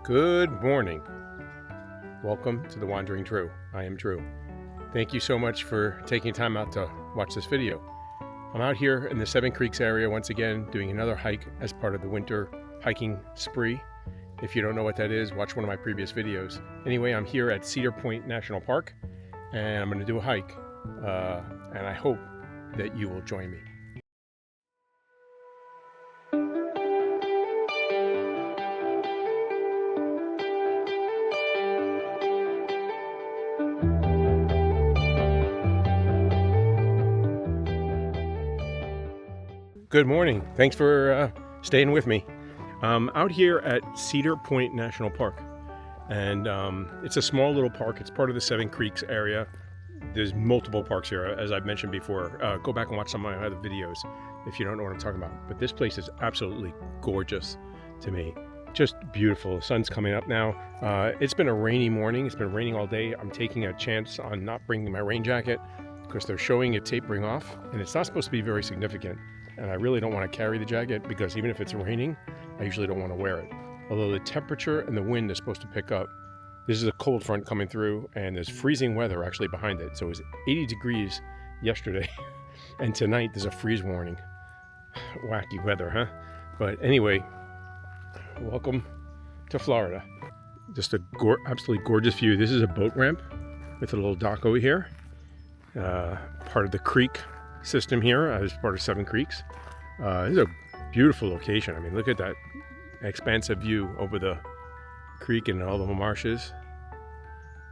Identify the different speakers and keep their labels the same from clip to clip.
Speaker 1: Good morning. Welcome to The Wandering Drew. I am Drew. Thank you so much for taking time out to watch this video. I'm out here in the Seven Creeks area once again doing another hike as part of the winter hiking spree. If you don't know what that is, watch one of my previous videos. Anyway, I'm here at Cedar Point National Park and I'm going to do a hike and I hope that you will join me. Good morning. Thanks for staying with me. Out here at Cedar Point National Park, and it's a small little park. It's part of the Seven Creeks area. There's multiple parks here, as I've mentioned before. Go back and watch some of my other videos if you don't know what I'm talking about. But this place is absolutely gorgeous to me. Just beautiful. The sun's coming up now. It's been a rainy morning. It's been raining all day. I'm taking a chance on not bringing my rain jacket because they're showing it tapering off, and it's not supposed to be very significant. And I really don't want to carry the jacket because even if it's raining, I usually don't want to wear it. Although the temperature and the wind is supposed to pick up. This is a cold front coming through and there's freezing weather actually behind it. So it was 80 degrees yesterday and tonight there's a freeze warning. Wacky weather, huh? But anyway, welcome to Florida. Just a absolutely gorgeous view. This is a boat ramp with a little dock over here. Part of the creek system here as part of Seven Creeks. This is a beautiful location. I mean, look at that expansive view over the creek and all the marshes.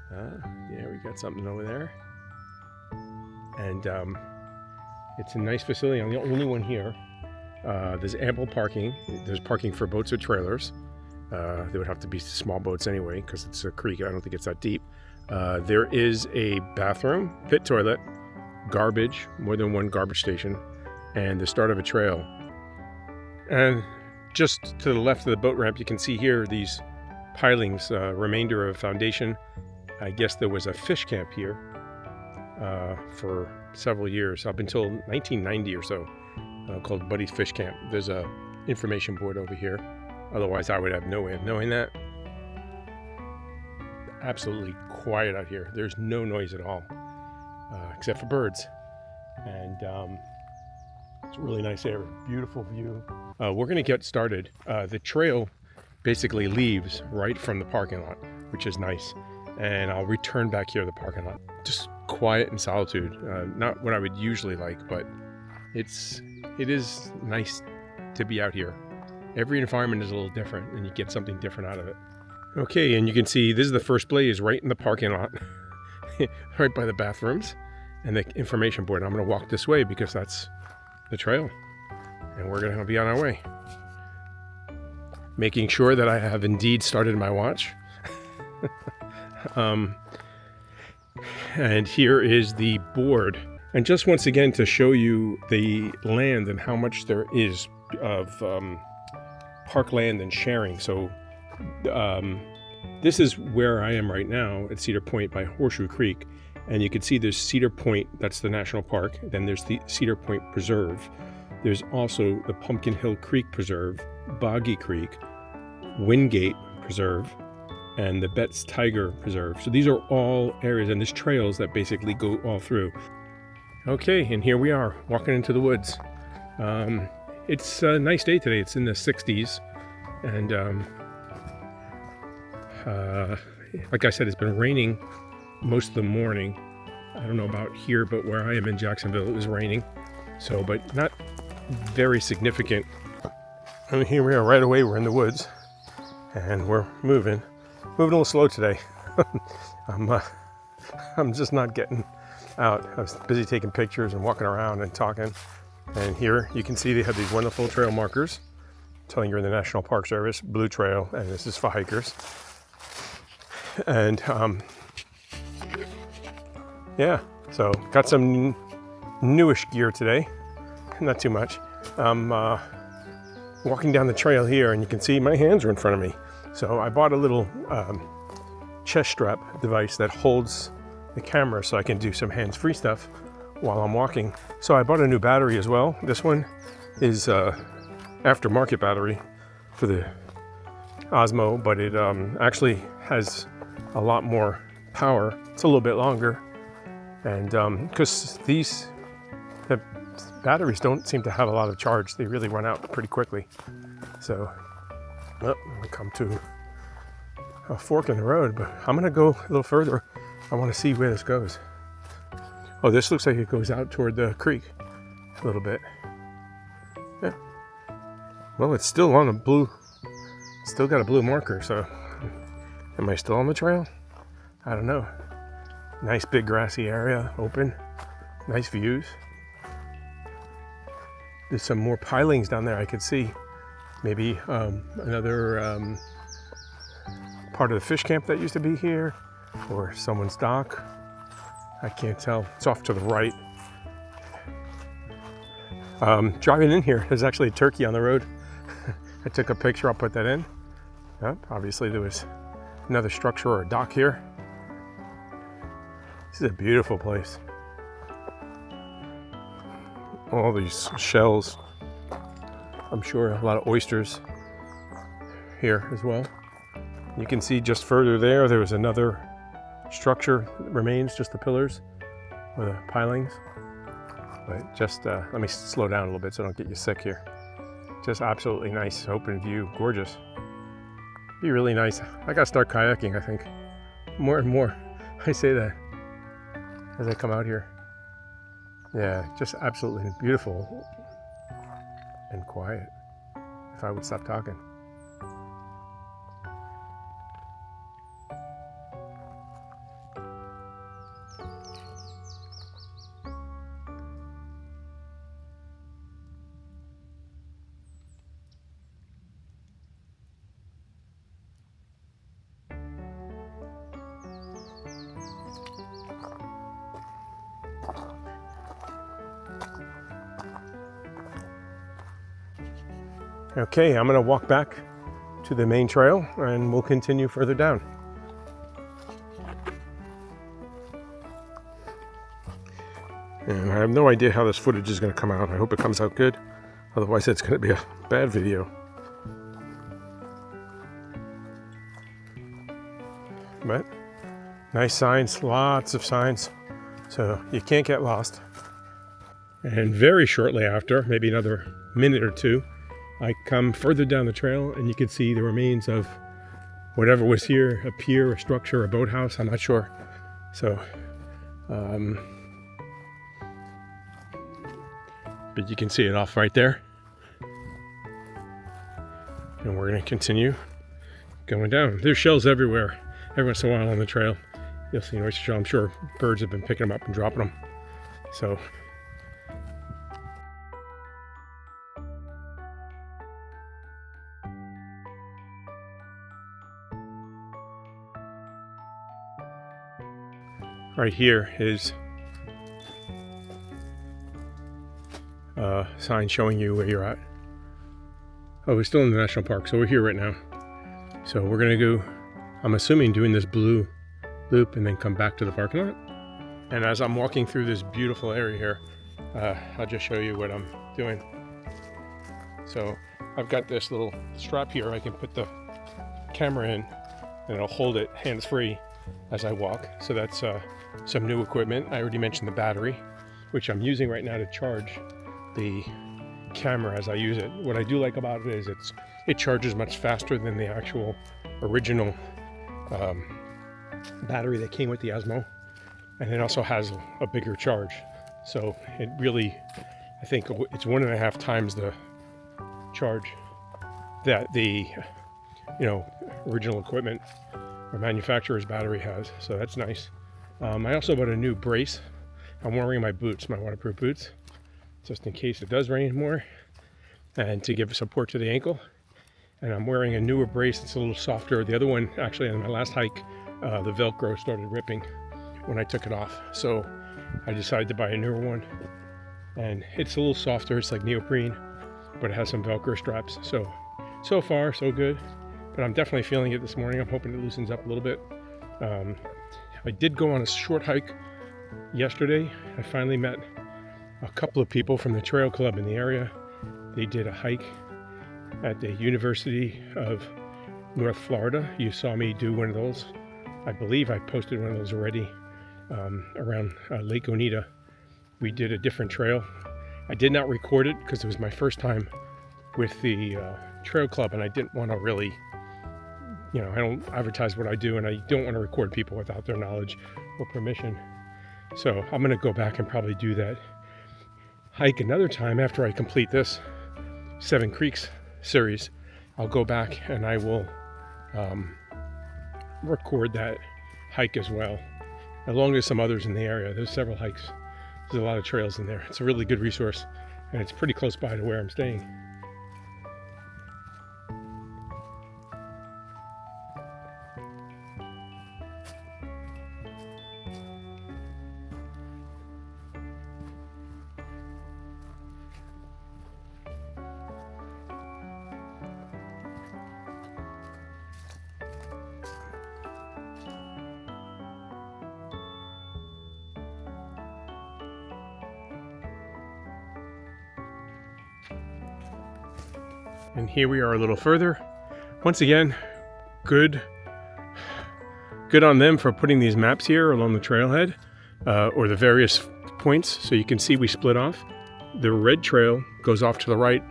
Speaker 1: Yeah, we got something over there. And it's a nice facility. I'm the only one here. There's ample parking. There's parking for boats or trailers. There would have to be small boats anyway because it's a creek. I don't think it's that deep. There is a bathroom, pit toilet, garbage, more than one garbage station, and the start of a trail. And just to the left of the boat ramp, you can see here these pilings, remainder of foundation. I guess there was a fish camp here for several years, up until 1990 or so, called Buddy's Fish Camp. There's a information board over here. Otherwise, I would have no way of knowing that. Absolutely quiet out here. There's no noise at all. Except for birds, and it's a really nice area, beautiful view. We're going to get started. The trail basically leaves right from the parking lot, which is nice, and I'll return back here to the parking lot. Just quiet and solitude, not what I would usually like, but it is nice to be out here. Every environment is a little different and you get something different out of it. Okay, and you can see this is the first blaze right in the parking lot. Right by the bathrooms and the information board. I'm going to walk this way because that's the trail and we're going to be on our way. Making sure that I have indeed started my watch. And here is the board. And just once again to show you the land and how much there is of parkland and sharing. So this is where I am right now at Cedar Point by Horseshoe Creek. And you can see there's Cedar Point, that's the national park. Then there's the Cedar Point Preserve. There's also the Pumpkin Hill Creek Preserve, Boggy Creek, Wingate Preserve, and the Betts Tiger Preserve. So these are all areas, and there's trails that basically go all through. Okay, and here we are, walking into the woods. It's a nice day today. It's in the 60s. And like I said, it's been raining most of the morning. I don't know about here, but where I am in Jacksonville, it was raining. So, but not very significant. And here we are right away. We're in the woods and we're moving a little slow today. I'm just not getting out. I was busy taking pictures and walking around and talking. And here you can see they have these wonderful trail markers telling you're in the National Park Service, Blue Trail, and this is for hikers. And yeah, so got some newish gear today, not too much. I'm walking down the trail here and you can see my hands are in front of me. So I bought a little chest strap device that holds the camera so I can do some hands-free stuff while I'm walking. So I bought a new battery as well. This one is aftermarket battery for the Osmo, but it actually has a lot more power. It's a little bit longer, and because the batteries don't seem to have a lot of charge, they really run out pretty quickly. So we come to a fork in the road, but I'm gonna go a little further. I want to see where this goes. Oh, this looks like it goes out toward the creek a little bit. Yeah. Well, it's still on a blue, still got a blue marker, so am I still on the trail? I don't know. Nice big grassy area, open, nice views. There's some more pilings down there I could see. Maybe another part of the fish camp that used to be here, or someone's dock. I can't tell. It's off to the right. Driving in here, there's actually a turkey on the road. I took a picture, I'll put that in. Yep, obviously there was another structure or a dock here. This is a beautiful place. All these shells. I'm sure a lot of oysters here as well. You can see just further there was another structure that remains, just the pillars or the pilings. But just let me slow down a little bit so I don't get you sick here. Just absolutely nice open view, gorgeous. Be really nice. I gotta start kayaking, I think. More and more. I say that as I come out here. Yeah, just absolutely beautiful and quiet. If I would stop talking. Okay, I'm gonna walk back to the main trail and we'll continue further down. And I have no idea how this footage is gonna come out. I hope it comes out good. Otherwise it's gonna be a bad video. But nice signs, lots of signs. So you can't get lost. And very shortly after, maybe another minute or two, I come further down the trail and you can see the remains of whatever was here, a pier, a structure, a boathouse, I'm not sure. So, but you can see it off right there. And we're gonna continue going down. There's shells everywhere. Every once in a while on the trail, you'll see an oyster shell. I'm sure birds have been picking them up and dropping them. So, right here is a sign showing you where you're at. Oh, we're still in the national park, so we're here right now. So we're gonna go, I'm assuming, doing this blue loop and then come back to the parking lot. And as I'm walking through this beautiful area here, I'll just show you what I'm doing. So I've got this little strap here. I can put the camera in and it'll hold it hands-free as I walk. So that's some new equipment. I already mentioned the battery, which I'm using right now to charge the camera as I use it. What I do like about it is it charges much faster than the actual original battery that came with the Osmo, and it also has a bigger charge. So it really, I think it's 1.5 times the charge that the original equipment or manufacturer's battery has. So that's nice. I also bought a new brace. I'm wearing my boots, my waterproof boots, just in case it does rain more, and to give support to the ankle. And I'm wearing a newer brace. It's a little softer. The other one, actually, on my last hike, the Velcro started ripping when I took it off. So I decided to buy a newer one, and it's a little softer. It's like neoprene, but it has some Velcro straps. So far, so good. But I'm definitely feeling it this morning. I'm hoping it loosens up a little bit. I did go on a short hike yesterday. I finally met a couple of people from the trail club in the area. They did a hike at the University of North Florida. You saw me do one of those. I believe I posted one of those already around Lake Oneida. We did a different trail. I did not record it because it was my first time with the trail club, and I didn't want to really, I don't advertise what I do, and I don't want to record people without their knowledge or permission. So I'm going to go back and probably do that hike another time after I complete this Seven Creeks series. I'll go back and I will record that hike as well, along with some others in the area. There's several hikes. There's a lot of trails in there. It's a really good resource, and it's pretty close by to where I'm staying. And here we are a little further. Once again, good on them for putting these maps here along the trailhead, or the various points, so you can see we split off. The red trail goes off to the right,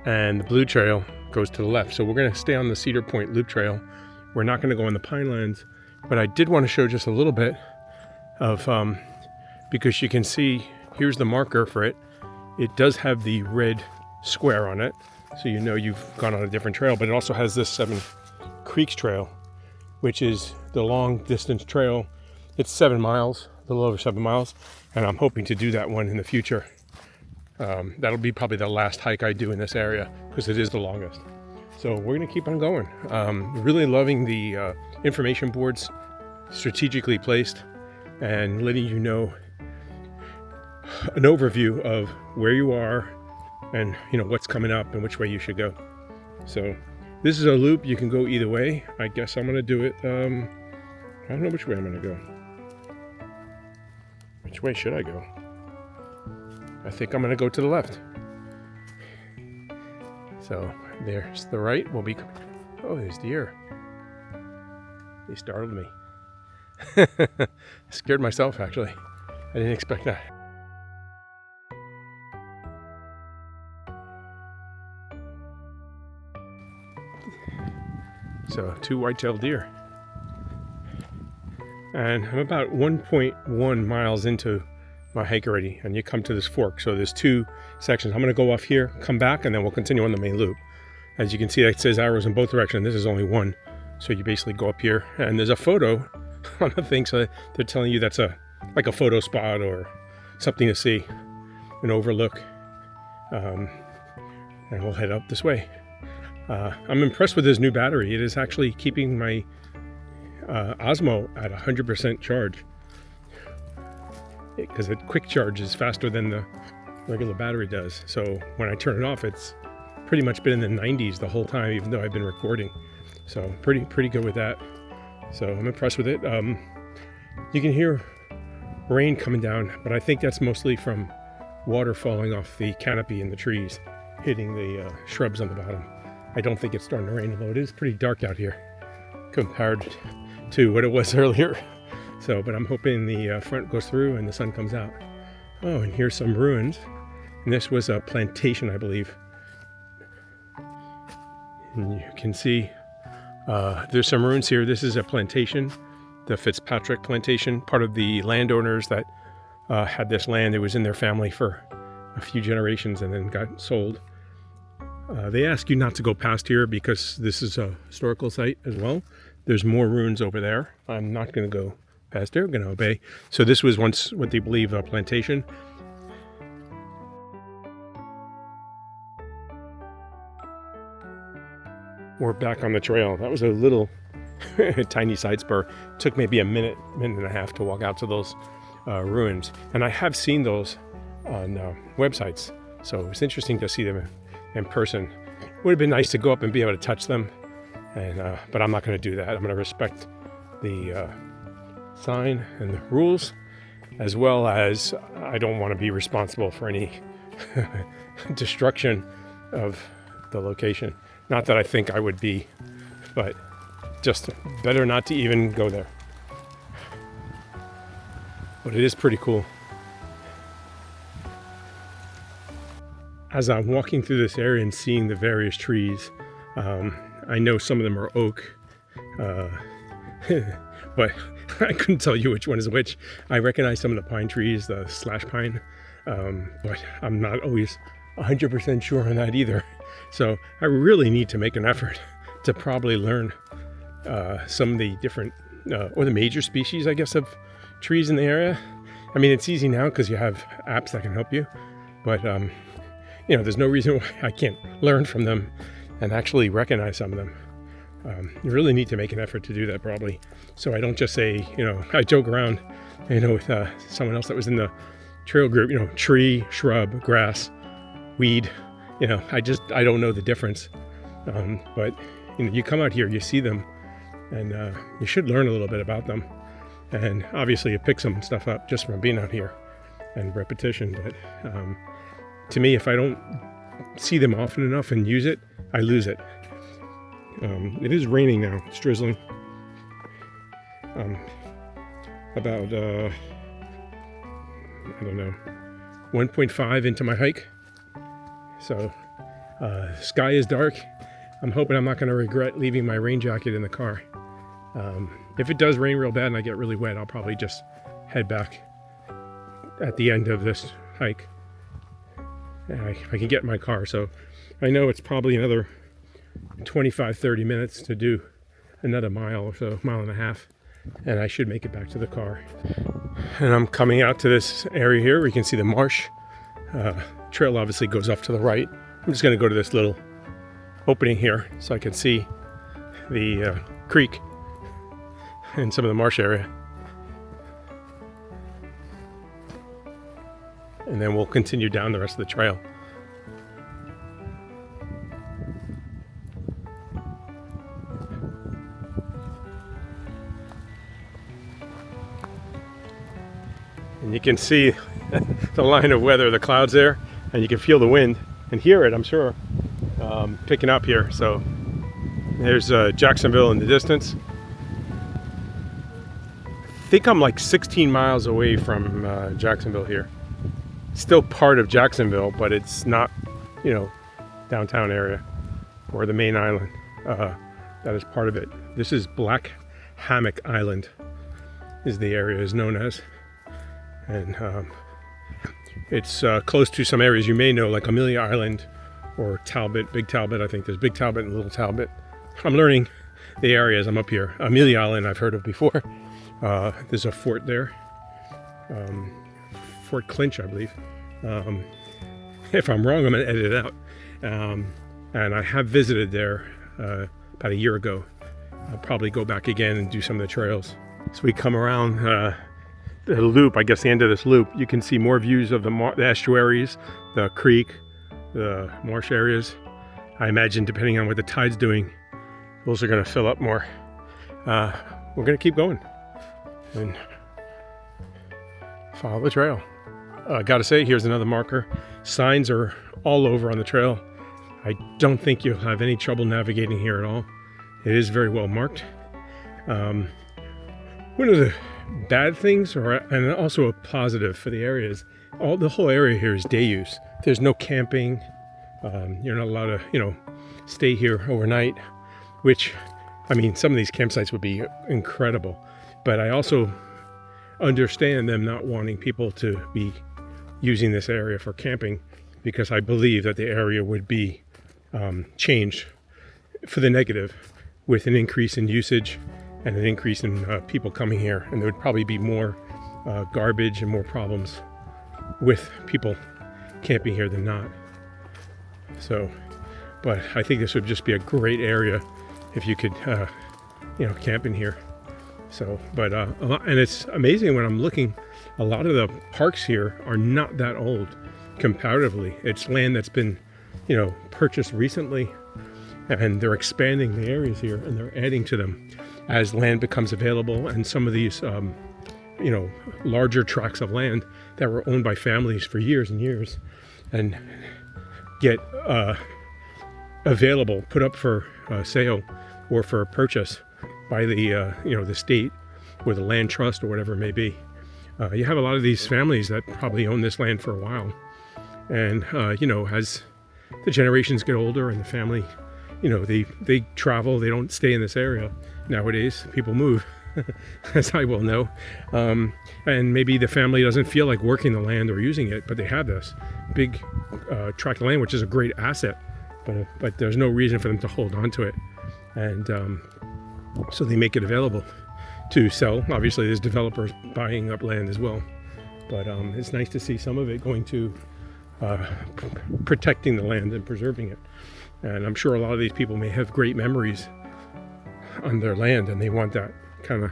Speaker 1: and the blue trail goes to the left. So we're going to stay on the Cedar Point Loop Trail. We're not going to go on the Pinelands, but I did want to show just a little bit of, because you can see, here's the marker for it. It does have the red square on it, so you know you've gone on a different trail, but it also has this Seven Creeks Trail, which is the long distance trail. It's 7 miles, a little over 7 miles, and I'm hoping to do that one in the future. That'll be probably the last hike I do in this area because it is the longest. So we're going to keep on going. Really loving the information boards, strategically placed, and letting you know an overview of where you are and what's coming up and which way you should go. So this is a loop. You can go either way. I guess I'm going to do it. I don't know which way I'm going to go. Which way should I go? I think I'm going to go to the left. So there's the right. We'll be. Oh, there's deer. They startled me. I scared myself, actually. I didn't expect that. So 2 white-tailed deer. And I'm about 1.1 miles into my hike already, and you come to this fork. So there's 2 sections. I'm going to go off here, come back, and then we'll continue on the main loop. As you can see, it says arrows in both directions. This is only one. So you basically go up here, and there's a photo on the thing. So they're telling you that's like a photo spot or something to see, an overlook. And we'll head up this way. I'm impressed with this new battery. It is actually keeping my Osmo at 100% charge, because it quick charges faster than the regular battery does. So when I turn it off, it's pretty much been in the 90s the whole time, even though I've been recording. So pretty good with that. So I'm impressed with it. You can hear rain coming down, but I think that's mostly from water falling off the canopy in the trees, hitting the shrubs on the bottom. I don't think it's starting to rain, although it is pretty dark out here compared to what it was earlier. So, but I'm hoping the front goes through and the sun comes out. Oh, and here's some ruins. And this was a plantation, I believe. And you can see there's some ruins here. This is a plantation, the Fitzpatrick plantation, part of the landowners that had this land. It was in their family for a few generations and then got sold. They ask you not to go past here because this is a historical site as well. There's more ruins over there. I'm not going to go past there. I'm going to obey. So this was once what they believe a plantation. We're back on the trail. That was a little tiny side spur. It took maybe a minute and a half to walk out to those ruins. And I have seen those on websites. So it was interesting to see them in person. It would have been nice to go up and be able to touch them, and but I'm not going to do that. I'm going to respect the sign and the rules, as well as I don't want to be responsible for any destruction of the location. Not that I think I would be but just better not to even go there. But it is pretty cool. As I'm walking through this area and seeing the various trees, I know some of them are oak, but I couldn't tell you which one is which. I recognize some of the pine trees, the slash pine, but I'm not always 100% sure on that either. So I really need to make an effort to probably learn some of the different, or the major species, I guess, of trees in the area. I mean, it's easy now because you have apps that can help you, but there's no reason why I can't learn from them and actually recognize some of them. You really need to make an effort to do that, probably, so I don't just say, I joke around, with someone else that was in the trail group, tree, shrub, grass, weed, I don't know the difference. But you come out here, you see them, and you should learn a little bit about them. And obviously you pick some stuff up just from being out here and repetition. But to me, if I don't see them often enough and use it, I lose it. It is raining now. It's drizzling. About, I don't know, 1.5 into my hike. So sky is dark. I'm hoping I'm not going to regret leaving my rain jacket in the car. If it does rain real bad and I get really wet, I'll probably just head back at the end of this hike. I can get in my car, so I know it's probably another 25-30 minutes to do another mile or so, mile and a half, and I should make it back to the car. And I'm coming out to this area here where you can see the marsh. Trail obviously goes off to the right. I'm just going to go to this little opening here so I can see the creek and some of the marsh area. And then we'll continue down the rest of the trail. And you can see the line of weather, the clouds there, and you can feel the wind and hear it, I'm sure, picking up here. So there's Jacksonville in the distance. I think I'm like 16 miles away from Jacksonville here. Still part of Jacksonville, but it's not, downtown area or the main island. That is part of it. This is Black Hammock Island, is the area is known as. And it's close to some areas you may know, like Amelia Island or Talbot, Big Talbot. I think there's Big Talbot and Little Talbot. I'm learning the area as I'm up here. Amelia Island I've heard of before. There's a fort there. Fort Clinch, I believe. If I'm wrong, I'm going to edit it out. And I have visited there about a year ago. I'll probably go back again and do some of the trails. So we come around the loop, I guess the end of this loop, you can see more views of the estuaries, the creek, the marsh areas. I imagine depending on what the tide's doing, those are going to fill up more. We're going to keep going and follow the trail. Gotta say, here's another marker. Signs are all over on the trail. I don't think you'll have any trouble navigating here at all. It is very well marked. One of the bad things, and also a positive for the area, is the whole area here is day use. There's no camping. You're not allowed to, stay here overnight, which, I mean, some of these campsites would be incredible. But I also understand them not wanting people to be using this area for camping, because I believe that the area would be changed for the negative with an increase in usage and an increase in people coming here, and there would probably be more garbage and more problems with people camping here than not. So, but I think this would just be a great area if you could, camp in here. So, but and it's amazing when I'm looking. A lot of the parks here are not that old comparatively. It's land that's been, purchased recently, and they're expanding the areas here and they're adding to them as land becomes available. And some of these, larger tracts of land that were owned by families for years and years and get available, put up for sale or for purchase by the the state or the land trust or whatever it may be. You have a lot of these families that probably own this land for a while, and as the generations get older and the family, they travel, they don't stay in this area. Nowadays people move, as I well know, and maybe the family doesn't feel like working the land or using it, but they have this big tract of land, which is a great asset, but there's no reason for them to hold on to it, and so they make it available to sell. Obviously there's developers buying up land as well, but it's nice to see some of it going to protecting the land and preserving it. And I'm sure a lot of these people may have great memories on their land, and they want that kind of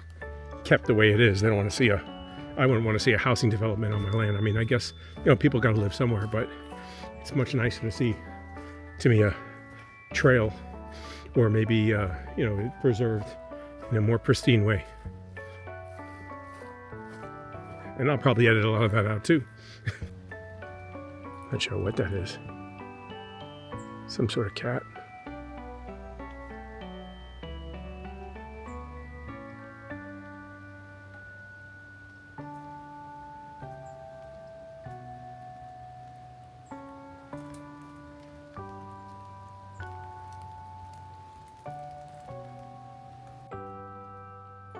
Speaker 1: kept the way it is. They don't want to see I wouldn't want to see a housing development on my land. I mean, I guess people got to live somewhere, but it's much nicer to see, to me, a trail, or maybe it preserved in a more pristine way. And I'll probably edit a lot of that out too. Not sure what that is. Some sort of cat.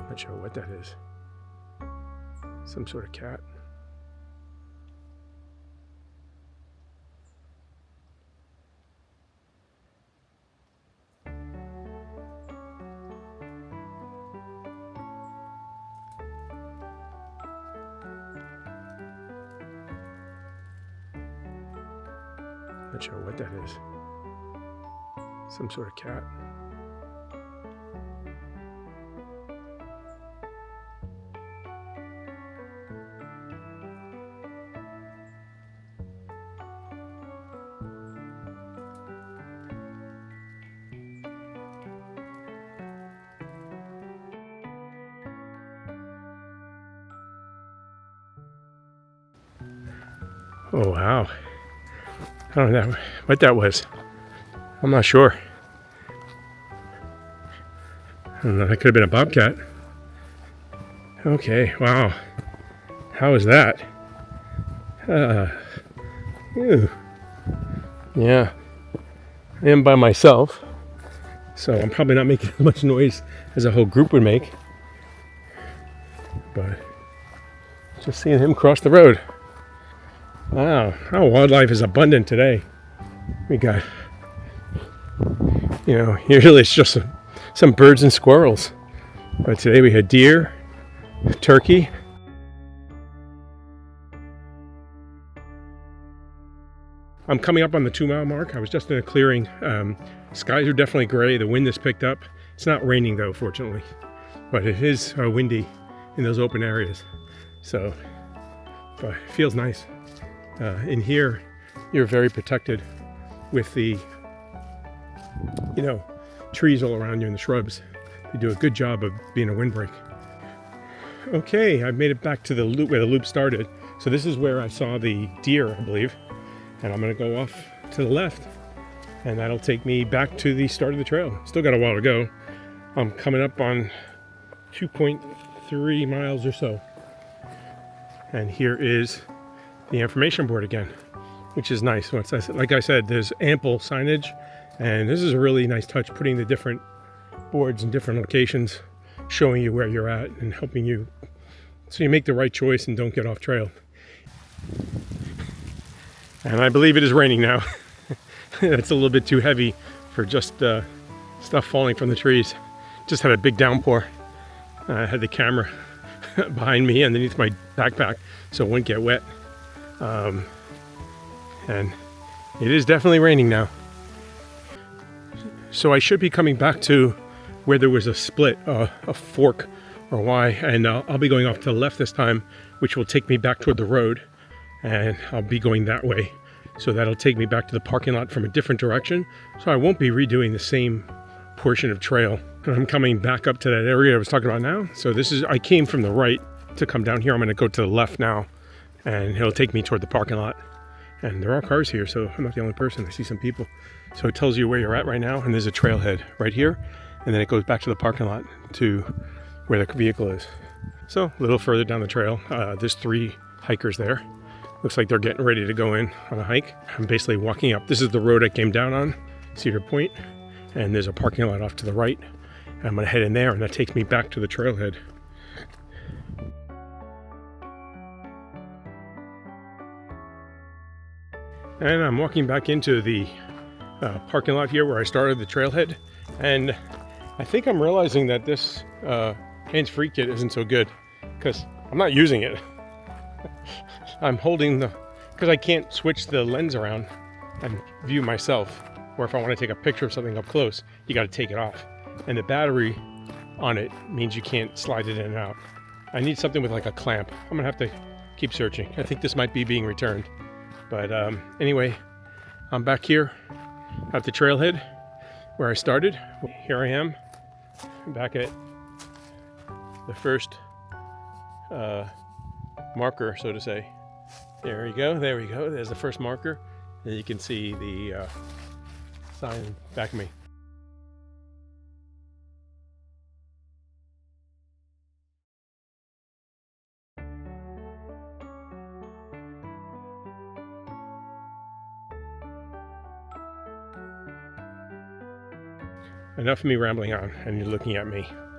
Speaker 1: Not sure what that is. Some sort of cat. Not sure what that is. Some sort of cat. Oh wow. I don't know what that was. I'm not sure. I don't know, that could have been a bobcat. Okay, wow. How was that? Ew. Yeah. I am by myself, so I'm probably not making as much noise as a whole group would make. But just seeing him cross the road. Wow, our wildlife is abundant today. We got, usually it's just some birds and squirrels. But today we had deer, turkey. I'm coming up on the 2 mile mark. I was just in a clearing. Skies are definitely gray. The wind has picked up. It's not raining though, fortunately. But it is windy in those open areas. But it feels nice. In here, you're very protected with the, trees all around you and the shrubs. They do a good job of being a windbreak. Okay, I've made it back to the loop where the loop started. So this is where I saw the deer, I believe. And I'm going to go off to the left, and that'll take me back to the start of the trail. Still got a while to go. I'm coming up on 2.3 miles or so. And here is the information board again, which is nice. Like I said, there's ample signage, and this is a really nice touch, putting the different boards in different locations, showing you where you're at and helping you so you make the right choice and don't get off trail. And I believe it is raining now. It's a little bit too heavy for just stuff falling from the trees. Just had a big downpour. I had the camera behind me underneath my backpack so it wouldn't get wet. And it is definitely raining now. So I should be coming back to where there was a split, a fork or Y, and I'll be going off to the left this time, which will take me back toward the road, and I'll be going that way. So that'll take me back to the parking lot from a different direction. So I won't be redoing the same portion of trail. I'm coming back up to that area I was talking about now. So I came from the right to come down here. I'm going to go to the left now, and it'll take me toward the parking lot. And there are cars here, so I'm not the only person. I see some people. So it tells you where you're at right now, and there's a trailhead right here. and then it goes back to the parking lot to where the vehicle is. So a little further down the trail, there's 3 hikers there. Looks like they're getting ready to go in on a hike. I'm basically walking up. This is the road I came down on, Cedar Point, and there's a parking lot off to the right. And I'm gonna head in there, and that takes me back to the trailhead. And I'm walking back into the parking lot here where I started the trailhead, and I think I'm realizing that this hands-free kit isn't so good because I'm not using it. I'm holding because I can't switch the lens around and view myself, or if I want to take a picture of something up close, you got to take it off, and the battery on it means you can't slide it in and out. I need something with like a clamp. I'm gonna have to keep searching. I think this might be being returned, but anyway, I'm back here at the trailhead where I started. Here I am back at the first marker, so to say. There we go, there we go. There's the first marker. And you can see the sign back of me. Enough of me rambling on, and you're looking at me.